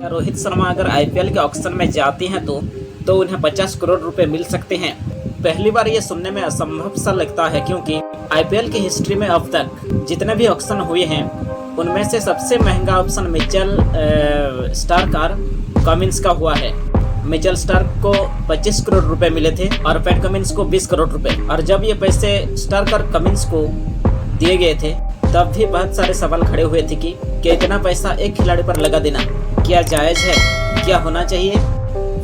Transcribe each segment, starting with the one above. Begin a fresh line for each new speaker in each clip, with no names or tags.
रोहित शर्मा अगर आईपीएल के ऑक्शन में जाते हैं तो उन्हें 50 करोड़ रुपए मिल सकते हैं। पहली बार ये सुनने में असंभव सा लगता है, क्योंकि आईपीएल की हिस्ट्री में अब तक जितने भी ऑक्शन हुए हैं उनमें से सबसे महंगा ऑप्शन मिचेल स्टार्क कमिंस का हुआ है। मिचेल स्टार्क को 25 करोड़ रुपए मिले थे और पैट कमिंस को 20 करोड़ रुपए। और जब ये पैसे स्टार्क और कमिंस को दिए गए थे तब भी बहुत सारे सवाल खड़े हुए थे कि इतना पैसा एक खिलाड़ी पर लगा देना क्या जायज़ है, क्या होना चाहिए।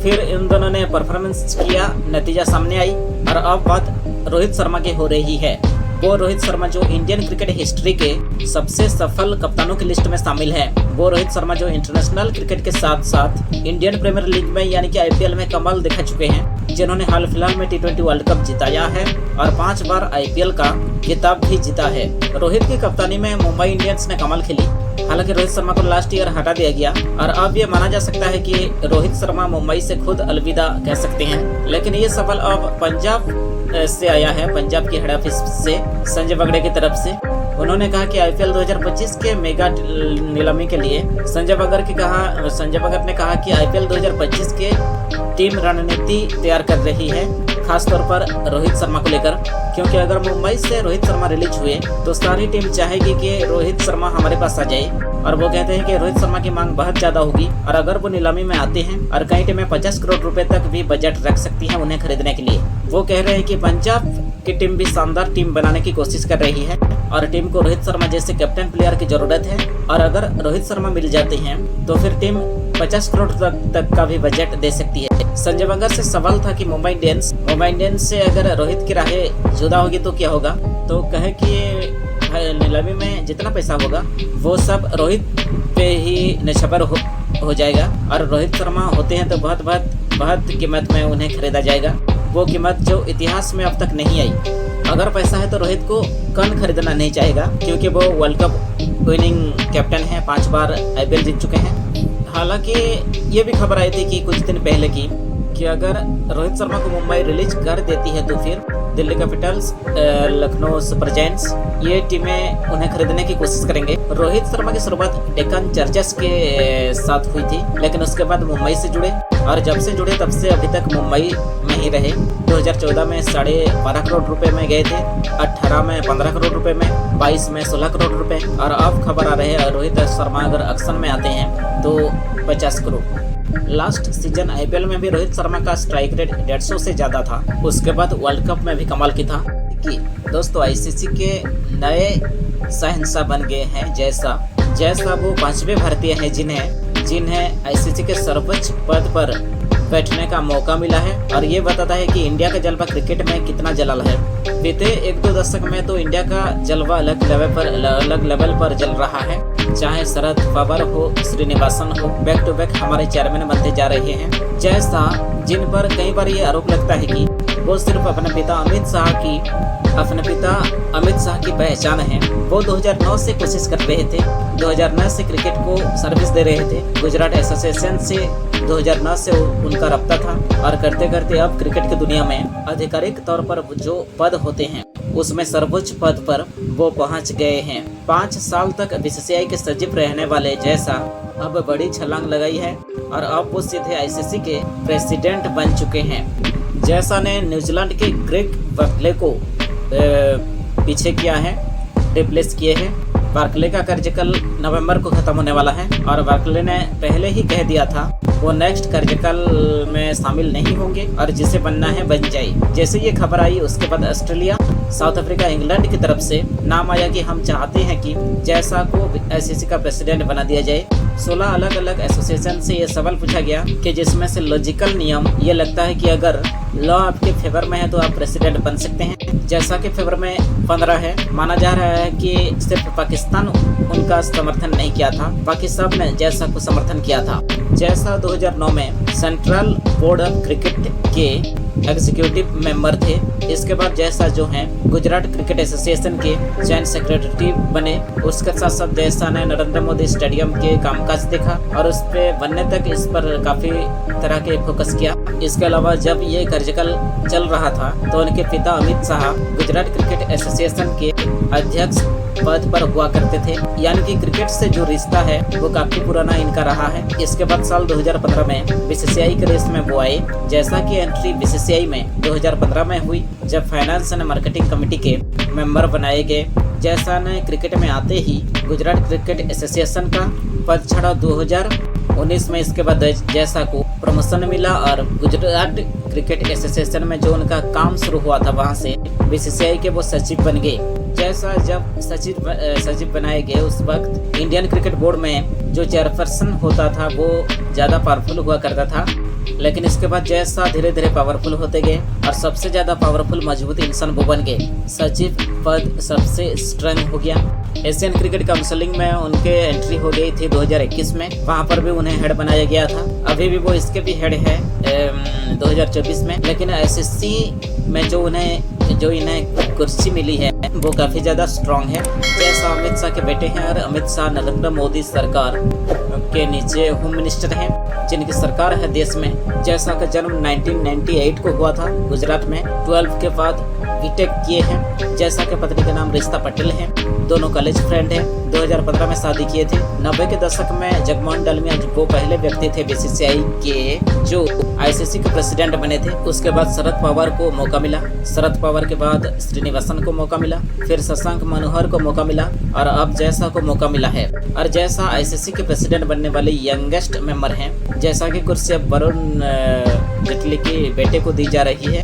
फिर इन दोनों ने परफॉर्मेंस किया, नतीजा सामने आई और अब बात रोहित शर्मा की हो रही है। वो रोहित शर्मा जो इंडियन क्रिकेट हिस्ट्री के सबसे सफल कप्तानों की लिस्ट में शामिल है। वो रोहित शर्मा जो इंटरनेशनल क्रिकेट के साथ साथ इंडियन प्रीमियर लीग में यानी कि आईपीएल में कमाल दिखा चुके हैं, जिन्होंने हाल फिलहाल में टी20 वर्ल्ड कप जिताया है और 5 बार आईपीएल का खिताब भी जीता है। रोहित की कप्तानी में मुंबई इंडियंस ने कमाल खेली। हालांकि रोहित शर्मा को लास्ट ईयर हटा दिया गया और अब ये माना जा सकता है कि रोहित शर्मा मुंबई से खुद अलविदा कह सकते हैं। लेकिन ये सवाल अब पंजाब से आया है, पंजाब की हेड ऑफिस से, संजय बगड़े की तरफ से। उन्होंने कहा कि आईपीएल 2025 के मेगा नीलामी के लिए संजय बगड़ ने कहा कि आईपीएल 2025 के टीम रणनीति तैयार कर रही है, खासतौर पर रोहित शर्मा को लेकर, क्योंकि अगर मुंबई से रोहित शर्मा रिलीज हुए तो सारी टीम चाहेगी कि रोहित शर्मा हमारे पास आ जाए। और वो कहते हैं कि रोहित शर्मा की मांग बहुत ज़्यादा होगी और अगर वो नीलामी में आते हैं और कई टीमें 50 करोड़ रुपए तक भी बजट रख सकती हैं उन्हें खरीदने के लिए। वो कह रहे हैं कि पंजाब की टीम भी शानदार टीम बनाने की कोशिश कर रही है और टीम को रोहित शर्मा जैसे कैप्टन प्लेयर की जरूरत है। और अगर रोहित शर्मा मिल जाते हैं तो फिर टीम 50 करोड़ तक का भी बजट दे सकती है। संजय बंगर से सवाल था कि मुंबई इंडियंस से अगर रोहित की राहें जुदा होगी तो क्या होगा, तो कहे कि नीलामी में जितना पैसा होगा वो सब रोहित पे ही निछबर हो जाएगा और रोहित शर्मा होते हैं तो बहुत कीमत में उन्हें खरीदा जाएगा, वो कीमत जो इतिहास में अब तक नहीं आई। अगर पैसा है तो रोहित को कौन खरीदना नहीं चाहेगा, क्योंकि वो वर्ल्ड कप विनिंग कैप्टन है, 5 बार आईपीएल जीत चुके हैं। हालांकि ये भी खबर आई थी कि कुछ दिन पहले कि अगर रोहित शर्मा को मुंबई रिलीज कर देती है तो फिर Delhi Capitals, Lucknow super giants, ये टीमें उन्हें खरीदने की कोशिश करेंगे। रोहित शर्मा की शुरुआत डेक्कन चार्जर्स के साथ हुई थी, लेकिन उसके बाद मुंबई से जुड़े और जब से जुड़े तब से अभी तक मुंबई में ही रहे। 2014 में 12.5 करोड़ रुपए में गए थे, 18 में 15 करोड़ रुपए में, 22 में 16 करोड़ रुपए और अब खबर आ रही है रोहित शर्मा अगर ऑक्शन में आते हैं तो 50 करोड़। लास्ट सीजन आईपीएल में भी रोहित शर्मा का स्ट्राइक रेट 150 से ज़्यादा था, उसके बाद वर्ल्ड कप में भी कमाल की था। कि दोस्तों आईसीसी के नए शहंशाह बन गए हैं जैसा वो 5वें भारतीय हैं जिन्हें आईसीसी के सर्वोच्च पद पर बैठने का मौका मिला है और ये बताता है कि इंडिया का जलवा क्रिकेट में कितना जलाल है। बीते 1-2 दशक में तो इंडिया का जलवा अलग लेवल पर जल रहा है, चाहे शरद पवार हो, श्रीनिवासन हो, बैक टू बैक हमारे चेयरमैन बनते जा रहे हैं। जैसा जिन पर कई बार ये आरोप लगता है कि वो सिर्फ अपने पिता अमित शाह की पहचान है। वो 2009 से कोशिश कर रहे थे, 2009 से क्रिकेट को सर्विस दे रहे थे। गुजरात एसोसिएशन से 2009 से उनका रब्ता था और करते करते अब क्रिकेट की दुनिया में आधिकारिक तौर पर जो पद होते हैं उसमें सर्वोच्च पद पर वो पहुंच गए हैं। 5 साल तक बीसीसीआई के सचिव रहने वाले जैसा अब बड़ी छलांग लगाई है और अब वो सीधे आईसीसी के प्रेसिडेंट बन चुके हैं। जैसा ने न्यूजीलैंड के ग्रेग बार्कले को पीछे किया है, रिप्लेस किए हैं। बार्कले का कार्यकाल नवंबर को खत्म होने वाला है और बार्कले ने पहले ही कह दिया था वो नेक्स्ट कार्यकाल में शामिल नहीं होंगे और जिसे बनना है बन जाए। जैसे ये खबर आई उसके बाद ऑस्ट्रेलिया, साउथ अफ्रीका, इंग्लैंड की तरफ से नाम आया कि हम चाहते हैं कि जैसा को आईसीसी का प्रेसिडेंट बना दिया जाए। 16 अलग अलग एसोसिएशन से ये सवाल पूछा गया कि जिसमें से लॉजिकल नियम ये लगता है कि अगर लॉ आपके फेवर में है तो आप प्रेसिडेंट बन सकते हैं। जैसा के फेवर में 15 है। माना जा रहा है कि सिर्फ पाकिस्तान उनका समर्थन नहीं किया था, बाकी सब ने जैसा को समर्थन किया था। जैसा 2009 में सेंट्रल बोर्ड ऑफ क्रिकेट के एग्जीक्यूटिव मेंबर थे। इसके बाद जैसा जो हैं गुजरात क्रिकेट एसोसिएशन के जॉइंट सेक्रेटरी बने। उसके साथ साथ जैसा ने नरेंद्र मोदी स्टेडियम के कामकाज देखा और उस पे बनने तक इस पर काफ़ी तरह के फोकस किया। इसके अलावा जब ये कार्यकाल चल रहा था तो उनके पिता अमित शाह गुजरात क्रिकेट एसोसिएशन के अध्यक्ष पद पर हुआ करते थे। यानी कि क्रिकेट से जो रिश्ता है वो काफी पुराना इनका रहा है। इसके बाद साल 2015 में बीसीसीआई के रेस में वो आए। जैसा कि एंट्री बीसीसीआई में 2015 में हुई, जब फाइनेंस एंड मार्केटिंग कमेटी के मेंबर बनाए गए। जैसा ने क्रिकेट में आते ही गुजरात क्रिकेट एसोसिएशन का पद छड़ा 2019 में। इसके बाद जैसा को प्रमोशन मिला और गुजरात क्रिकेट एसोसिएशन में जो उनका काम शुरू हुआ था, वहां से बीसीसीआई के वो सचिव बन गए। जैसा जब सचिव बनाए गए, उस वक्त इंडियन क्रिकेट बोर्ड में जो चेयरपर्सन होता था वो ज़्यादा पावरफुल हुआ करता था। लेकिन इसके बाद जैसा धीरे धीरे पावरफुल होते गए और सबसे ज़्यादा पावरफुल मजबूत इंसान वो बन गए। सचिव पद सबसे स्ट्रांग हो गया। एशियन क्रिकेट काउंसिलिंग में उनके एंट्री हो गई थी 2021 में। वहाँ पर भी उन्हें हेड बनाया गया था। अभी भी वो इसके भी हेड है 2024 में। लेकिन आईसीसी में जो इन्हें कुर्सी मिली है वो काफ़ी ज़्यादा स्ट्रांग है। जैसा अमित शाह के बेटे हैं और अमित शाह नरेंद्र मोदी सरकार के नीचे होम मिनिस्टर हैं, जिनकी सरकार है देश में। जैसा का जन्म 1998 को हुआ था गुजरात में। 12 के बाद बीटेक किए हैं। जैसा के पत्नी का नाम रिश्ता पटेल है। दोनों कॉलेज फ्रेंड हैं। 2015 में शादी किए थे। 90 के दशक में जगमोहन डालमिया वो पहले व्यक्ति थे बीसीसीआई के जो आईसीसी के प्रेसिडेंट बने थे। उसके बाद शरद पवार को मौका मिला। शरद पवार के बाद श्रीनिवासन को मौका मिला, फिर शशांक मनोहर को मौका मिला और अब जैसा को मौका मिला है। और जैसा आईसीसी के प्रेसिडेंट बनने वाले यंगेस्ट मेंबर हैं। जैसा की कुर्सी अब वरुण जेटली के बेटे को दी जा रही है।